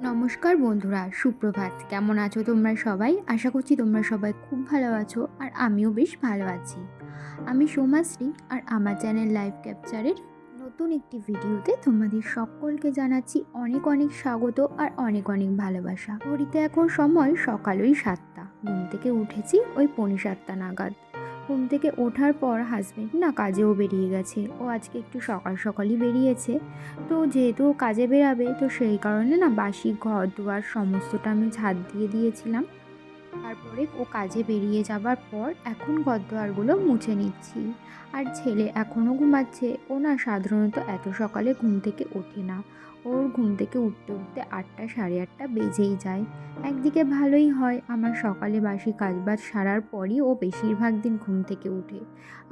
নমস্কার বন্ধুরা, সুপ্রভাত। কেমন আছো তোমরা সবাই? আশা করছি তোমরা সবাই খুব ভালো আছো আর আমিও বেশ ভালো আছি। আমি সোমাশ্রী আর আমার চ্যানেল লাইফ ক্যাপচারের নতুন একটি ভিডিওতে তোমাদের সকলকে জানাচ্ছি অনেক অনেক স্বাগত আর অনেক অনেক ভালোবাসা। ঘড়িতে এখন সময় সকাল ওই 7টা। ঘুম থেকে উঠেছি ওই 7:45 নাগাদ। ঘুম থেকে ওঠার পর হাজবেন্ড না কাজেও বেরিয়ে গেছে। ও আজকে একটু সকাল সকালই বেরিয়েছে। তো যেহেতু ও কাজে বেরাবে তো সেই কারণে না বাসি ঘর দুয়ার সমস্তটা আমি ঝাড় দিয়ে দিয়েছিলাম। তারপরে ও কাজে বেরিয়ে যাবার পর এখন ঘরদোয়ারগুলো মুছে নিচ্ছি। আর ছেলে এখনও ঘুমাচ্ছে। ও না সাধারণত এত সকালে ঘুম থেকে ওঠে না। ওর ঘুম থেকে উঠতে উঠতে 8টা সাড়ে 8টা বেজেই যায়। একদিকে ভালোই হয়, আমার সকালে বাসি কাজবাজ সারার পরই ও বেশিরভাগ দিন ঘুম থেকে ওঠে।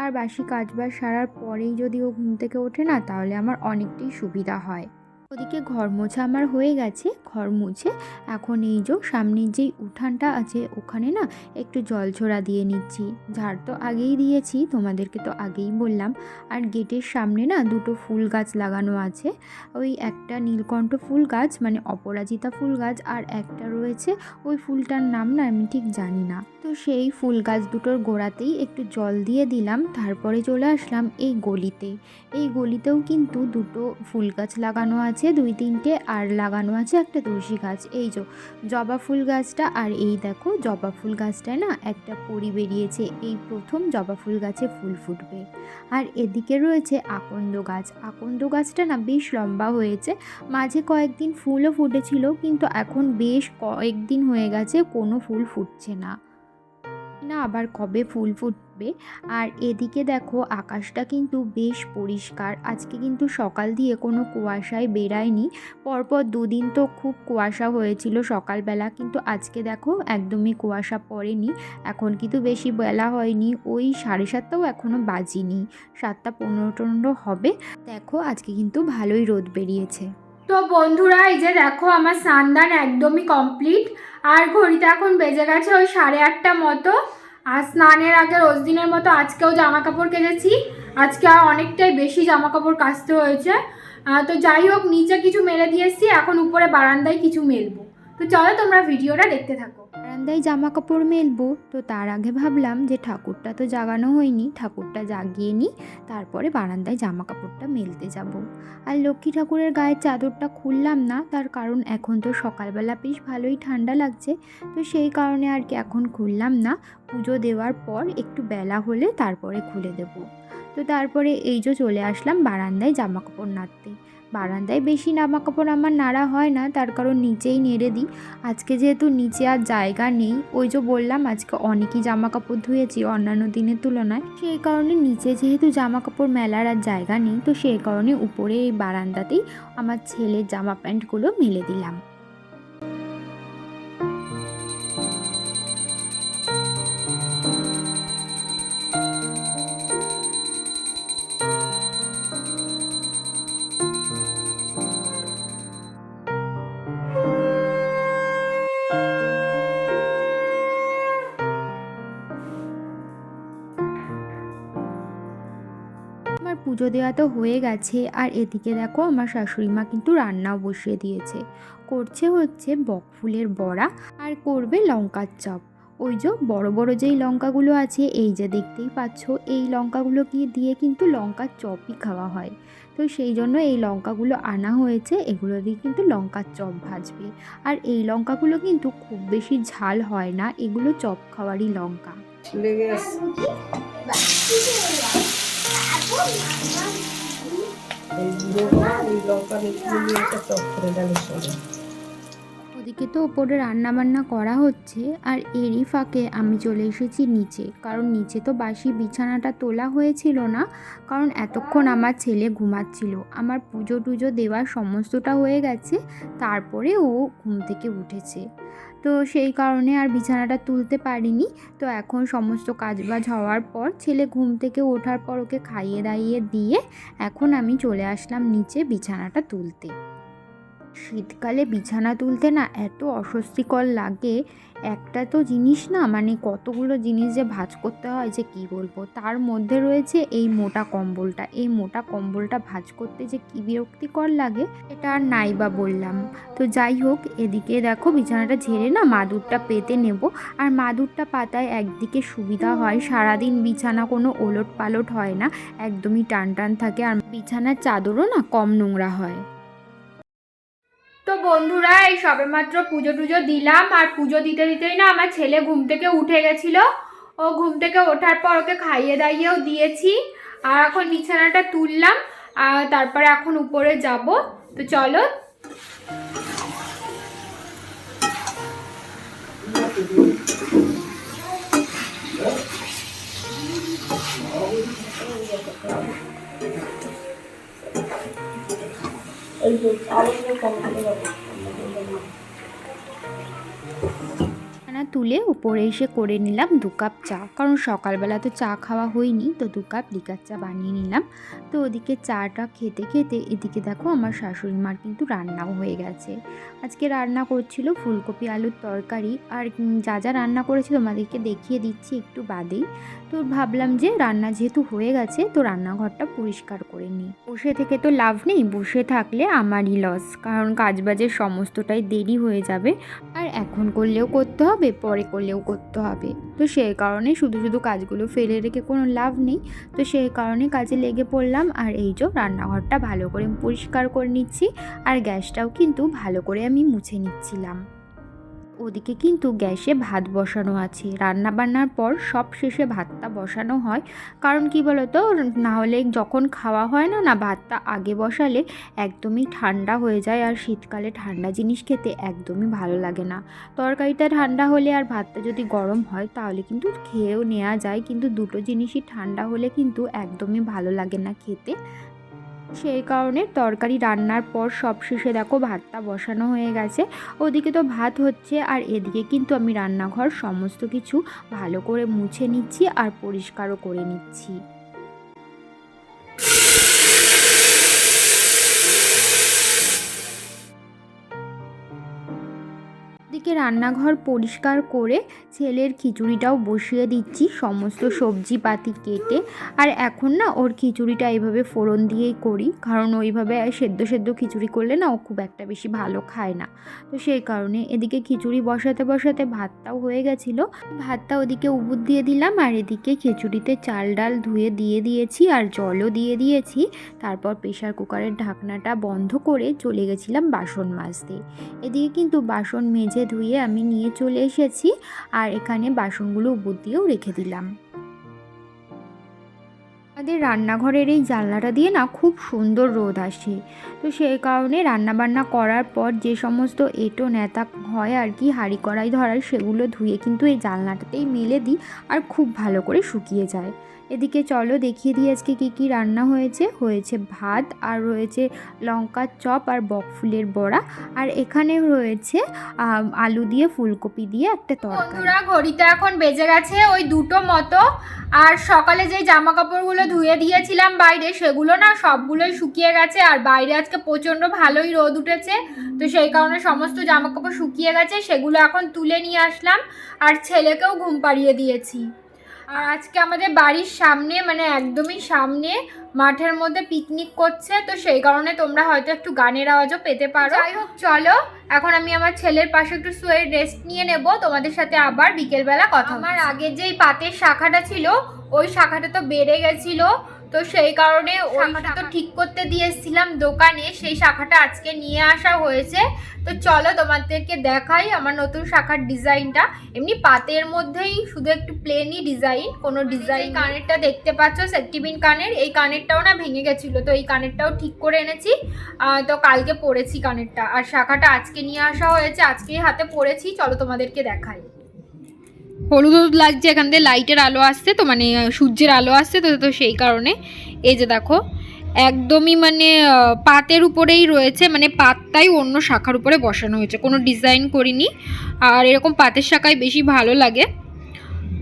আর বাসি কাজবাজ সারার পরেই যদি ও ঘুম থেকে ওঠে না, তাহলে আমার অনেকটাই সুবিধা হয়। ওদিকে ঘর মোছা আমার হয়ে গেছে। ঘর মুছে এখন এই যে সামনের যেই উঠানটা আছে ওখানে না একটু জল ঝরা দিয়ে নিচ্ছি। ঝাড় তো আগেই দিয়েছি, তোমাদেরকে তো আগেই বললাম। আর গেটের সামনে না দুটো ফুল গাছ লাগানো আছে। ওই একটা নীলকণ্ঠ ফুল গাছ মানে অপরাজিতা ফুল গাছ, আর একটা রয়েছে ওই ফুলটার নাম না আমি ঠিক জানি না। তো সেই ফুল গাছ দুটোর গোড়াতেই একটু জল দিয়ে দিলাম। তারপরে চলে আসলাম এই গলিতে। এই গলিতেও কিন্তু দুটো ফুল গাছ লাগানো আছে, 2-3টে, আর লাগানো আছে একটা তুলসী গাছ। এই যে জবা ফুল গাছটা, আর এই দেখো জবা ফুল গাছটায় না একটা পরি বেরিয়েছে। এই প্রথম জবা ফুল গাছে ফুল ফুটবে। আর এদিকে রয়েছে আকন্দ গাছ। আকন্দ গাছটা না বেশ লম্বা হয়েছে। মাঝে কয়েকদিন ফুলও ফুটেছিল, কিন্তু এখন বেশ কয়েকদিন হয়ে গেছে কোনো ফুল ফুটছে না। না আবার কবে ফুল ফুটবে। আর এদিকে দেখো আকাশটা কিন্তু বেশ পরিষ্কার। আজকে কিন্তু সকাল দিয়ে কোনো কুয়াশায় বেরায়নি। পরপর 2 দিন তো খুব কুয়াশা হয়েছিল সকালবেলা, কিন্তু আজকে দেখো একদমই কুয়াশা পড়েনি। এখন কিন্তু বেশি বেলা হয়নি, ওই 7:30টাও এখনও বাজিনি, 7টা 15-15 হবে। দেখো আজকে কিন্তু ভালোই রোদ বেরিয়েছে। তো বন্ধুরা, এই যে দেখো আমার স্নান একদমই কমপ্লিট। আর ঘড়িতে এখন বেজে গেছে ওই 8:30 মতো। আর স্নানের আগে রোজ দিনের মতো আজকেও জামা কাপড় কেচেছি। আজকে আর অনেকটাই বেশি জামা কাপড় কাচতে হয়েছে। তো যাই হোক, নিচে কিছু মেলে দিয়ে এসেছি, এখন উপরে বারান্দায় কিছু মেলবো। তো চলো তোমরা ভিডিওটা দেখতে থাকো। বারান্দায় জামা কাপড় মেলবো, তো তার আগে ভাবলাম যে ঠাকুরটা তো জাগানো হয়নি, ঠাকুরটা জাগিয়ে নিই, তারপরে বারান্দায় জামা কাপড়টা মেলতে যাব। আর লক্ষ্মী ঠাকুরের গায়ের চাদরটা খুললাম না, তার কারণ এখন তো সকালবেলা বেশ ভালোই ঠান্ডা লাগছে। তো সেই কারণে আর কি এখন খুললাম না। পুজো দেওয়ার পর একটু বেলা হলে তারপরে খুলে দেব। তো তারপরে এই যে চলে আসলাম বারান্দায় জামা কাপড় নাড়তে। বারান্দায় বেশি জামা কাপড় আমার নাড়া হয় না, তার কারণ নিচেই নেড়ে দিই। আজকে যেহেতু নিচে আর জায়গা নেই, ওই যে বললাম আজকে অনেকই জামা কাপড় ধুয়েছি অন্যান্য দিনের তুলনায়, সেই কারণে নিচে যেহেতু জামা কাপড় মেলার আর জায়গা নেই, তো সেই কারণে উপরে এই বারান্দাতেই আমার ছেলের জামা প্যান্টগুলো মেলে দিলাম। আমার পুজো দেওয়া তো হয়ে গেছে। আর এদিকে দেখো আমার শাশুড়ি মা কিন্তু রান্নাও বসিয়ে দিয়েছে। করছে হচ্ছে বকফুলের বড়া, আর করবে লঙ্কার চপ। ওই যে বড় বড় যেই লঙ্কাগুলো আছে, এই যে দেখতেই পাচ্ছ, এই লঙ্কাগুলো দিয়ে কিন্তু লঙ্কার চপই খাওয়া হয়। তো সেই জন্য এই লঙ্কাগুলো আনা হয়েছে, এগুলো দিয়ে কিন্তু লঙ্কার চপ ভাজবে। আর এই লঙ্কাগুলো কিন্তু খুব বেশি ঝাল হয় না, এগুলো চপ খাওয়ারই লঙ্কা। লেগে আসছে। এই জিরে এই লঙ্কা দিয়ে একটা টক করে ডালের সঙ্গে। ওদিকে তো ওপরে রান্না বান্না করা হচ্ছে, আর এরই ফাঁকে আমি চলে এসেছি নিচে, কারণ নিচে তো বাসি বিছানাটা তোলা হয়েছিল না, কারণ এতক্ষণ আমার ছেলে ঘুমাচ্ছিল। আমার পুজো টুজো দেওয়ার সমস্তটা হয়ে গেছে, তারপরে ও ঘুম থেকে উঠেছে। তো সেই কারণে আর বিছানাটা তুলতে পারিনি। তো এখন সমস্ত কাজবাজ হওয়ার পর, ছেলে ঘুম থেকে ওঠার পর ওকে খাইয়ে দাইয়ে দিয়ে এখন আমি চলে আসলাম নিচে বিছানাটা তুলতে। শীতকালে বিছানা তুলতে না এত অস্বস্তিকর লাগে। একটা তো জিনিস না, মানে কতগুলো জিনিস যে ভাঁজ করতে হয় যে কি বলবো। তার মধ্যে রয়েছে এই মোটা কম্বলটা। এই মোটা কম্বলটা ভাঁজ করতে যে কি বিরক্তিকর লাগে এটা আর নাই বা বললাম। তো যাই হোক, এদিকে দেখো বিছানাটা ঝেড়ে না মাদুরটা পেতে নেব। আর মাদুরটা পাতায় একদিকে সুবিধা হয়, সারাদিন বিছানা কোনো ওলট পালট হয় না, একদমই টান টান থাকে। আর বিছানার চাদরও না কম নোংরা হয়। তো বন্ধুরা, এই সবেমাত্র পুজো টুজো দিলাম, আর পুজো দিতে দিতেই না আমার ছেলে ঘুম থেকে উঠে গেছিল। ও ঘুম থেকে ওঠার পর ওকে খাইয়ে দাইয়েও দিয়েছি, আর এখন বিছানাটা তুললাম, আর তারপরে এখন উপরে যাব। তো চলো। এই যে আরো কম করে যাবো। তুলে উপরে এসে করে নিলাম 2 কাপ চা, কারণ সকালবেলা তো চা খাওয়া হয়নি, তো 2 কাপ লিকার চা বানিয়ে নিলাম। তো ওদিকে চাটা খেতে খেতে এদিকে দেখো আমার শাশুড়ি মার কিন্তু রান্নাও হয়ে গেছে। আজকে রান্না করছিল ফুলকপি আলুর তরকারি, আর যা যা রান্না করেছিল আমাদেরকে দেখিয়ে দিচ্ছি একটু বাদেই। তো ভাবলাম যে রান্না যেহেতু হয়ে গেছে তো রান্নাঘরটা পরিষ্কার করে নিই। বসে থেকে তো লাভ নেই, বসে থাকলে আমারই লস, কারণ কাজবাজের সমস্তটাই দেরি হয়ে যাবে। আর এখন করলেও করতে হবে, পরে করলেও করতে হবে। তো সেই কারণে শুধু শুধু কাজগুলো ফেলে রেখে কোনো লাভ নেই। তো সেই কারণে কাজে লেগে পড়লাম। আর এই যে রান্নাঘরটা ভালো করে পরিষ্কার করে নিচ্ছি, আর গ্যাসটাও কিন্তু ভালো করে আমি মুছে নিচ্ছিলাম। ওদিকে কিন্তু গ্যাসে ভাত বসানো আছে, রান্না বান্নার পর সব শেষে ভাতটা বসানো হয়। কারণ কি বলতো, না হলে যখন খাওয়া হয় না না ভাতটা আগে বসালে একদমই ঠান্ডা হয়ে যায়, আর শীতকালে ঠান্ডা জিনিস খেতে একদমই ভালো লাগে না। তরকারিটা ঠান্ডা হলে আর ভাতটা যদি গরম হয় তাহলে কিন্তু খেয়েও নেওয়া যায়, কিন্তু দুটো জিনিসই ঠান্ডা হলে কিন্তু একদমই ভালো লাগে না খেতে। সেই কারণে তরকারি রান্নার পর সব শেষে দেখো ভাতটা বসানো হয়ে গেছে। ওদিকে তো ভাত হচ্ছে, আর এদিকে কিন্তু আমি রান্নাঘর সমস্ত কিছু ভালো করে মুছে নিচ্ছি আর পরিষ্কারও করে নিচ্ছি। দিকে রান্নাঘর পরিষ্কার করে ছেলের খিচুড়িটাও বসিয়ে দিচ্ছি, সমস্ত সবজিপাতি কেটে। আর এখন না ওর খিচুড়িটা এইভাবে ফোড়ন দিয়েই করি, কারণ ওইভাবে সেদ্ধ সেদ্ধ খিচুড়ি করলে না ও খুব একটা বেশি ভালো খায় না। তো সেই কারণে এদিকে খিচুড়ি বসাতে বসাতে ভাতটাও হয়ে গেছিলো। ভাতটা ওদিকে উবুর দিয়ে দিলাম, আর এদিকে খিচুড়িতে চাল ডাল ধুয়ে দিয়ে দিয়েছি আর জলও দিয়ে দিয়েছি। তারপর প্রেশার কুকারের ঢাকনাটা বন্ধ করে চলে গেছিলাম বাসন মাজতে। এদিকে কিন্তু বাসন মেজে ধুয়ে আমি নিয়ে চলে এসেছি, আর এখানে বাসনগুলো উবুর দিয়েও রেখে দিলাম। আমাদের রান্নাঘরের এই জানলাটা দিয়ে না খুব সুন্দর রোদ আসে। তো সেই কারণে রান্নাবান্না করার পর যে সমস্ত এঁটো ন্যাতা হয় আর কি, হাঁড়ি কড়াই ধরার, সেগুলো ধুয়ে কিন্তু এই জানলাটাতেই মেলে দিই, আর খুব ভালো করে শুকিয়ে যায়। এদিকে চলো দেখিয়ে দিই আজকে কী কী রান্না হয়েছে। হয়েছে ভাত, আর রয়েছে লঙ্কার চপ আর বকফুলের বড়া, আর এখানে রয়েছে আলু দিয়ে ফুলকপি দিয়ে একটা তরকারি। বন্ধুরা, ঘড়িতে এখন বেজে গেছে ওই 2টো মতো, আর সকালে যে জামা কাপড়গুলো ধুয়ে দিয়েছিলাম বাইরে, সেগুলো না সবগুলোই শুকিয়ে গেছে। আর বাইরে আজকে প্রচণ্ড ভালোই রোদ উঠেছে, তো সেই কারণে সমস্ত জামা কাপড় শুকিয়ে গেছে, সেগুলো এখন তুলে নিয়ে আসলাম, আর ছেলেকেও ঘুম পাড়িয়ে দিয়েছি। আর আজকে আমাদের বাড়ির সামনে, মানে একদমই সামনে মাঠের মধ্যে পিকনিক করছে, তো সেই কারণে তোমরা হয়তো একটু গানের আওয়াজও পেতে পারো। যাই হোক, চলো এখন আমি আমার ছেলের পাশে একটু শুয়ে রেস্ট নিয়ে নেব, তোমাদের সাথে আবার বিকেলবেলা কথা। আমার আগে যেই পাতের শাখাটা ছিল ওই শাখাটা তো বেড়ে গেছিলো, তো সেই কারণে ওই শাখাটা তো ঠিক করতে দিয়ে এসেছিলাম দোকানে, সেই শাখাটা আজকে নিয়ে আসা হয়েছে। তো চলো তোমাদেরকে দেখাই আমার নতুন শাখার ডিজাইনটা। এমনি পাতের মধ্যেই শুধু একটু প্লেনই ডিজাইন, কোনো ডিজাইন। কানেরটা দেখতে পাচ্ছ সেফটিপিন কানের, এই কানেরটাও না ভেঙে গেছিলো, তো এই কানেরটাও ঠিক করে এনেছি। তো কালকে পরেছি কানেরটা, আর শাখাটা আজকে নিয়ে আসা হয়েছে, আজকেই হাতে পরেছি। চলো তোমাদেরকে দেখাই। হলুদ হলুদ লাগছে, এখান দিয়ে লাইটের আলো আসছে, তো মানে সূর্যের আলো আসছে, তো সেই কারণে এই যে দেখো একদমই মানে পাতের উপরেই রয়েছে, মানে পাতটাই অন্য শাখার উপরে বসানো হয়েছে, কোনো ডিজাইন করিনি। আর এরকম পাতের শাখায় বেশি ভালো লাগে।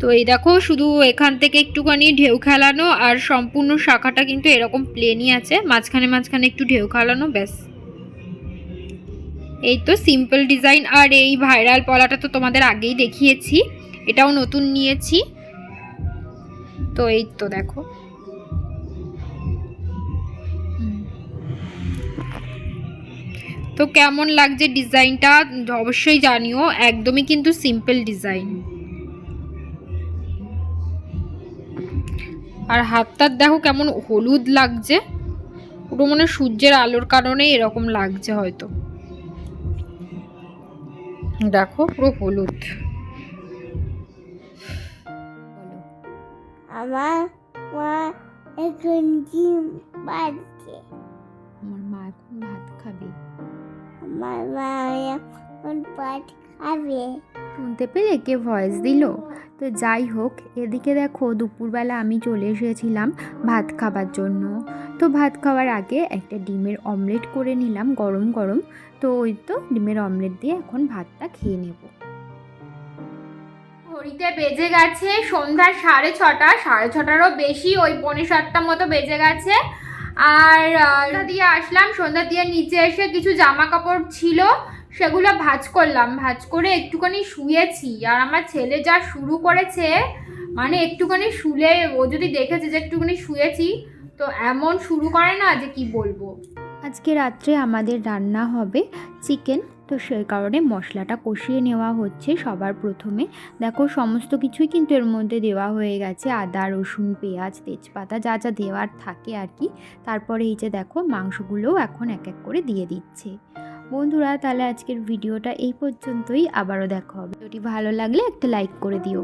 তো এই দেখো শুধু এখান থেকে একটুখানি ঢেউ খেলানো, আর সম্পূর্ণ শাখাটা কিন্তু এরকম প্লেনই আছে, মাঝখানে মাঝখানে একটু ঢেউ খেলানো, ব্যাস। এই তো সিম্পল ডিজাইন, আর এই ভাইরাল পলাটা তো তোমাদের আগেই দেখিয়েছি, এটাও নতুন নিয়েছি। তো এই তো দেখো, তো কেমন লাগছে ডিজাইনটা অবশ্যই জানিও, একদমই কিন্তু সিম্পল ডিজাইন। আর হাতটার দেখো কেমন হলুদ লাগছে, পুরো মনে সূর্যের আলোর কারণে এরকম লাগছে হয়তো, দেখো পুরো হলুদ। আমার মা এখন ডিম বাজছে। আমার মা এখন ভাত খাবে। আমার মা এখন ভাত খাবে। শুনতে পেলে কে ভয়েস দিল? তো যাই হোক, এদিকে দেখো দুপুরবেলা আমি চলে এসেছিলাম ভাত খাবার জন্য। তো ভাত খাওয়ার আগে একটা ডিমের অমলেট করে নিলাম গরম গরম। তো ওই তো ডিমের অমলেট দিয়ে এখন ভাতটা খেয়ে নেব। ঘড়িতে বেজে গেছে সন্ধ্যা 6:30, 6:30টারও বেশি, ওই 6:45 মতো বেজে গেছে। আর সন্ধ্যা দিয়ে আসলাম, সন্ধ্যা দিয়ে নিচে এসে কিছু জামা কাপড় ছিল সেগুলো ভাঁজ করলাম, ভাঁজ করে একটুখানি শুয়েছি। আর আমার ছেলে যা শুরু করেছে, মানে একটুখানি শুলে ও যদি দেখেছে যে একটুখানি শুয়েছি, তো এমন শুরু করে না যে কি বলবো। আজকে রাত্রে আমাদের রান্না হবে চিকেন। তো সেই কারণে মশলাটা কষিয়ে নেওয়া হচ্ছে সবার প্রথমে। দেখো সমস্ত কিছুই কিন্তু এর মধ্যে দেওয়া হয়ে গেছে, আদা রসুন পেঁয়াজ তেজপাতা যা যা দেওয়ার থাকে আর কি। তারপরে এই যে দেখো মাংসগুলোও এখন এক এক করে দিয়ে দিচ্ছে। বন্ধুরা তাহলে আজকের ভিডিওটা এই পর্যন্তই, আবারও দেখা হবে। ভিডিওটি ভালো লাগলে একটা লাইক করে দিও।